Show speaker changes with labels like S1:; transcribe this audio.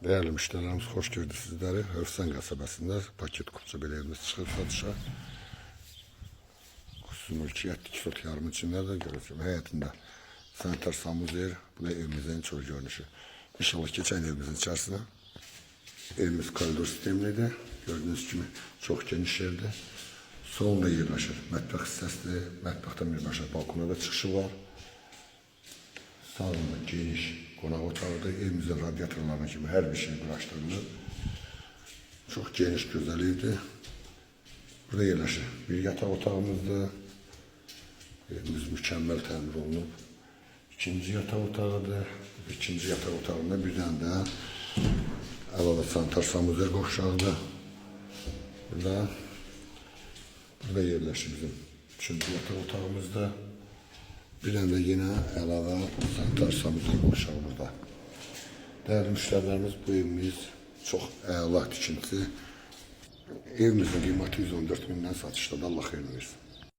S1: Değerli müşterilerimiz, hoş gördük sizleri. Hövsan qəsəbəsində paket kupça belə evimiz çıxıb satışa. Kusun mülkiyyət 2 sot yarım içində də görəcəm. Həyətində sanitar samuzer, bu da evimizin çox görünüşü. İnşallah keçən evimizin içərisinə. Evimiz koridor sistemlidir. Gördüğünüz kimi çox geniş yerdir. Solunda yerləşir mətbəx hissəsidir. Mətbəxdən birbaşa balkona da çıxışı var. Sağında geniş qonaq otağıdır. Evimizin radiatorlarına kimi hər bir şey quraşdırılır. Çox geniş, gözəl evdir. Burada yerləşir bir yataq otağımızdır. Evimiz mükəmməl təmir olunub. İkinci yataq otağıdır. İkinci yataq otağında bir dənə də əlavə sanitar samuzer qovşağıdır. Burada yerləşir bizim üçüncü yataq otağımızda. Bir dənə də yenə əlavə sanitar samuzer qovşağı burada. Dəyərli müştərilərimiz, bu evimiz çox əla tikintisi. Evimizin qiyməti 114 mindən satışda da Allah xeyrini versin.